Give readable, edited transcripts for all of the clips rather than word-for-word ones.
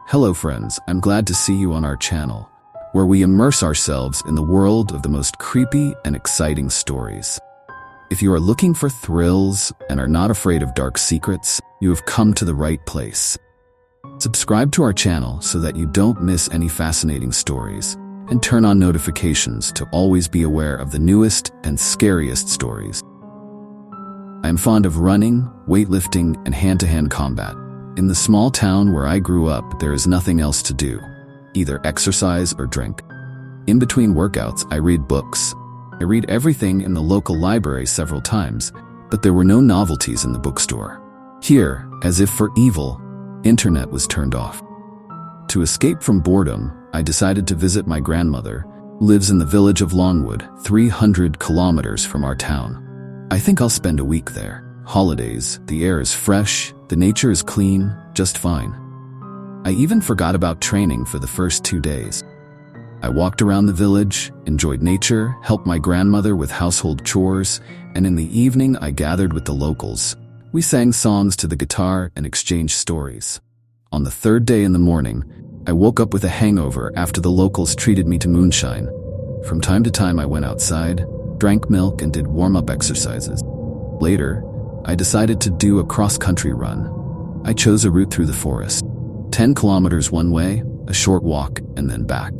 Hello friends, I'm glad to see you on our channel, where we immerse ourselves in the world of the most creepy and exciting stories. If you are looking for thrills and are not afraid of dark secrets, you have come to the right place. Subscribe to our channel so that you don't miss any fascinating stories, and turn on notifications to always be aware of the newest and scariest stories. I am fond of running, weightlifting, and hand-to-hand combat. In the small town where I grew up, there is nothing else to do, either exercise or drink. In between workouts, I read books. I read everything in the local library several times, but there were no novelties in the bookstore. Here, as if for evil, internet was turned off. To escape from boredom, I decided to visit my grandmother, who lives in the village of Longwood, 300 kilometers from our town. I think I'll spend a week there. Holidays, the air is fresh, the nature is clean, just fine. I even forgot about training for the first 2 days. I walked around the village, enjoyed nature, helped my grandmother with household chores, and in the evening I gathered with the locals. We sang songs to the guitar and exchanged stories. On the third day in the morning, I woke up with a hangover after the locals treated me to moonshine. From time to time I went outside, drank milk, and did warm-up exercises. Later, I decided to do a cross-country run. I chose a route through the forest. 10 kilometers one way, a short walk, and then back.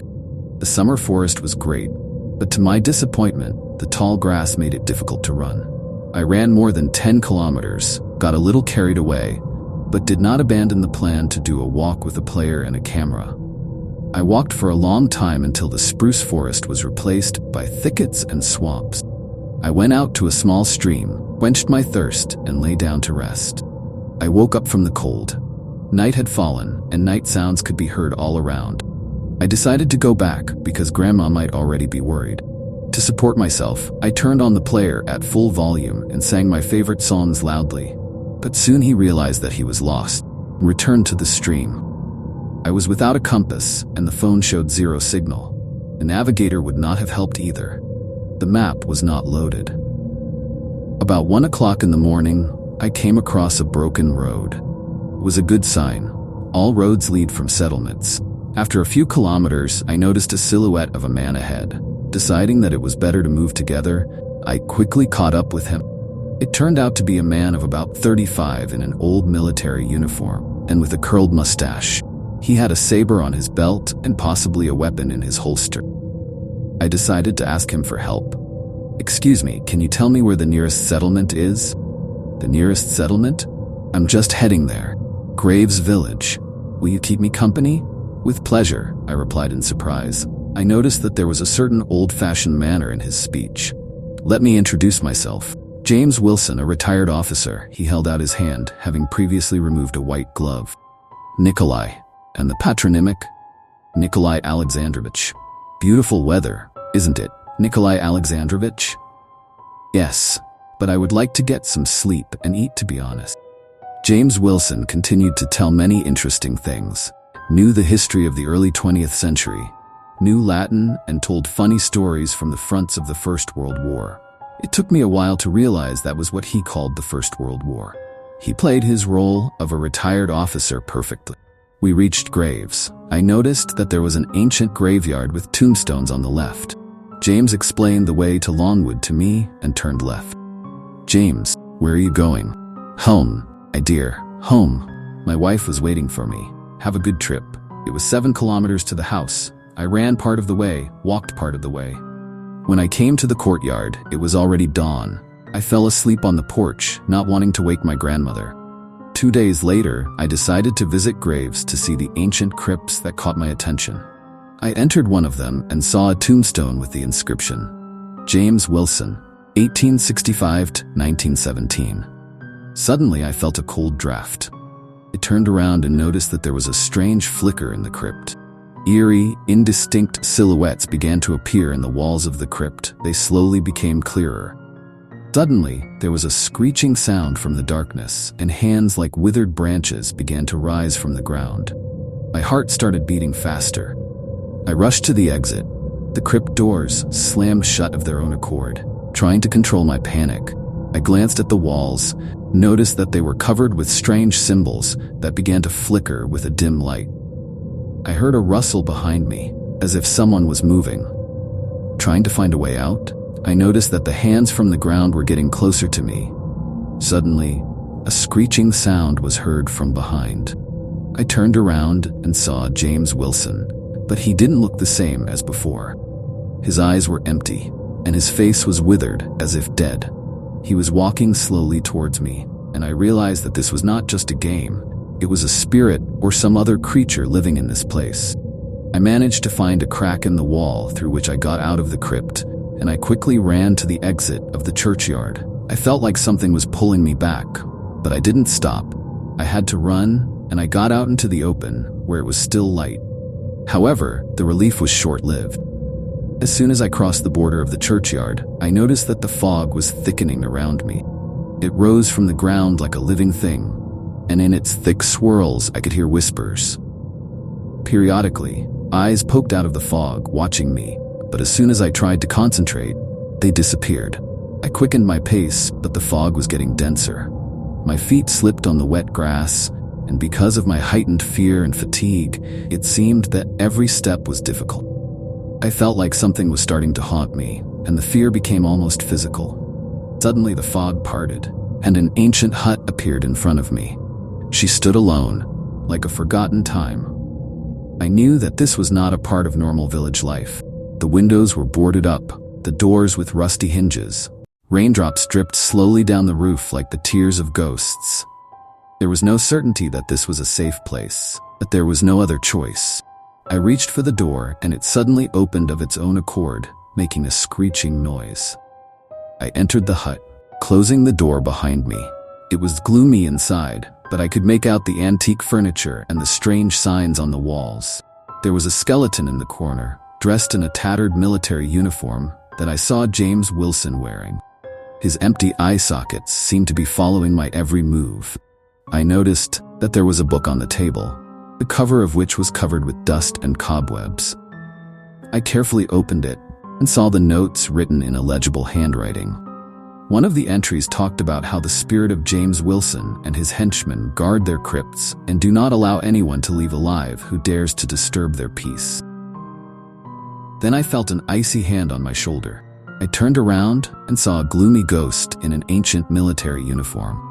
The summer forest was great, but to my disappointment, the tall grass made it difficult to run. I ran more than 10 kilometers, got a little carried away, but did not abandon the plan to do a walk with a player and a camera. I walked for a long time until the spruce forest was replaced by thickets and swamps. I went out to a small stream, quenched my thirst, and lay down to rest. I woke up from the cold. Night had fallen, and night sounds could be heard all around. I decided to go back because Grandma might already be worried. To support myself, I turned on the player at full volume and sang my favorite songs loudly. But soon he realized that he was lost and returned to the stream. I was without a compass, and the phone showed zero signal. The navigator would not have helped either. The map was not loaded. About 1 o'clock in the morning, I came across a broken road. It was a good sign. All roads lead from settlements. After a few kilometers, I noticed a silhouette of a man ahead. Deciding that it was better to move together, I quickly caught up with him. It turned out to be a man of about 35 in an old military uniform and with a curled mustache. He had a saber on his belt and possibly a weapon in his holster. I decided to ask him for help. "Excuse me, can you tell me where the nearest settlement is?" "The nearest settlement? I'm just heading there. Graves Village. Will you keep me company?" "With pleasure," I replied in surprise. I noticed that there was a certain old-fashioned manner in his speech. "Let me introduce myself. James Wilson, a retired officer." He held out his hand, having previously removed a white glove. "Nikolai. And the patronymic?" "Nikolai Alexandrovich." "Beautiful weather, isn't it, Nikolai Alexandrovich?" "Yes, but I would like to get some sleep and eat, to be honest." James Wilson continued to tell many interesting things. Knew the history of the early 20th century, knew Latin, and told funny stories from the fronts of the First World War. It took me a while to realize that was what he called the First World War. He played his role of a retired officer perfectly. We reached Graves. I noticed that there was an ancient graveyard with tombstones on the left. James explained the way to Longwood to me and turned left. "James, where are you going?" "Home, my dear, home. My wife was waiting for me. Have a good trip." It was 7 kilometers to the house. I ran part of the way, walked part of the way. When I came to the courtyard, it was already dawn. I fell asleep on the porch, not wanting to wake my grandmother. 2 days later, I decided to visit Graves to see the ancient crypts that caught my attention. I entered one of them and saw a tombstone with the inscription, "James Wilson, 1865 to 1917. Suddenly, I felt a cold draft. I turned around and noticed that there was a strange flicker in the crypt. Eerie, indistinct silhouettes began to appear in the walls of the crypt. They slowly became clearer. Suddenly, there was a screeching sound from the darkness, and hands like withered branches began to rise from the ground. My heart started beating faster. I rushed to the exit. The crypt doors slammed shut of their own accord. Trying to control my panic, I glanced at the walls, noticed that they were covered with strange symbols that began to flicker with a dim light. I heard a rustle behind me, as if someone was moving. Trying to find a way out, I noticed that the hands from the ground were getting closer to me. Suddenly, a screeching sound was heard from behind. I turned around and saw James Wilson, but he didn't look the same as before. His eyes were empty, and his face was withered as if dead. He was walking slowly towards me, and I realized that this was not just a game. It was a spirit or some other creature living in this place. I managed to find a crack in the wall through which I got out of the crypt, and I quickly ran to the exit of the churchyard. I felt like something was pulling me back, but I didn't stop. I had to run, and I got out into the open, where it was still light. However, the relief was short-lived. As soon as I crossed the border of the churchyard, I noticed that the fog was thickening around me. It rose from the ground like a living thing, and in its thick swirls I could hear whispers. Periodically, eyes poked out of the fog, watching me, but as soon as I tried to concentrate, they disappeared. I quickened my pace, but the fog was getting denser. My feet slipped on the wet grass, and because of my heightened fear and fatigue, it seemed that every step was difficult. I felt like something was starting to haunt me, and the fear became almost physical. Suddenly the fog parted, and an ancient hut appeared in front of me. She stood alone, like a forgotten time. I knew that this was not a part of normal village life. The windows were boarded up, the doors with rusty hinges. Raindrops dripped slowly down the roof like the tears of ghosts. There was no certainty that this was a safe place, but there was no other choice. I reached for the door, and it suddenly opened of its own accord, making a screeching noise. I entered the hut, closing the door behind me. It was gloomy inside, but I could make out the antique furniture and the strange signs on the walls. There was a skeleton in the corner, dressed in a tattered military uniform that I saw James Wilson wearing. His empty eye sockets seemed to be following my every move. I noticed that there was a book on the table, the cover of which was covered with dust and cobwebs. I carefully opened it and saw the notes written in illegible handwriting. One of the entries talked about how the spirit of James Wilson and his henchmen guard their crypts and do not allow anyone to leave alive who dares to disturb their peace. Then I felt an icy hand on my shoulder. I turned around and saw a gloomy ghost in an ancient military uniform.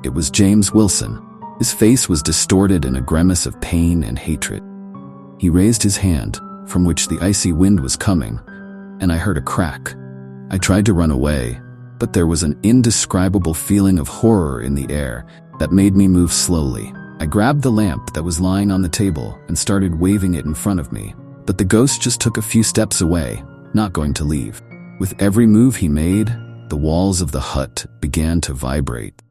It was James Wilson. His face was distorted in a grimace of pain and hatred. He raised his hand, from which the icy wind was coming, and I heard a crack. I tried to run away, but there was an indescribable feeling of horror in the air that made me move slowly. I grabbed the lamp that was lying on the table and started waving it in front of me, but the ghost just took a few steps away, not going to leave. With every move he made, the walls of the hut began to vibrate,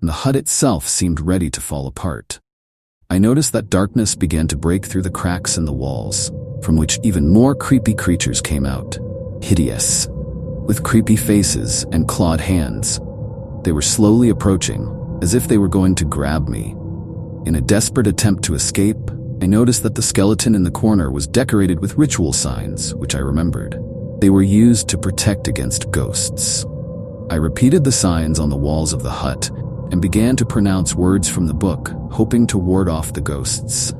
and the hut itself seemed ready to fall apart. I noticed that darkness began to break through the cracks in the walls, from which even more creepy creatures came out, hideous, with creepy faces and clawed hands. They were slowly approaching, as if they were going to grab me. In a desperate attempt to escape, I noticed that the skeleton in the corner was decorated with ritual signs, which I remembered. They were used to protect against ghosts. I repeated the signs on the walls of the hut and began to pronounce words from the book, hoping to ward off the ghosts.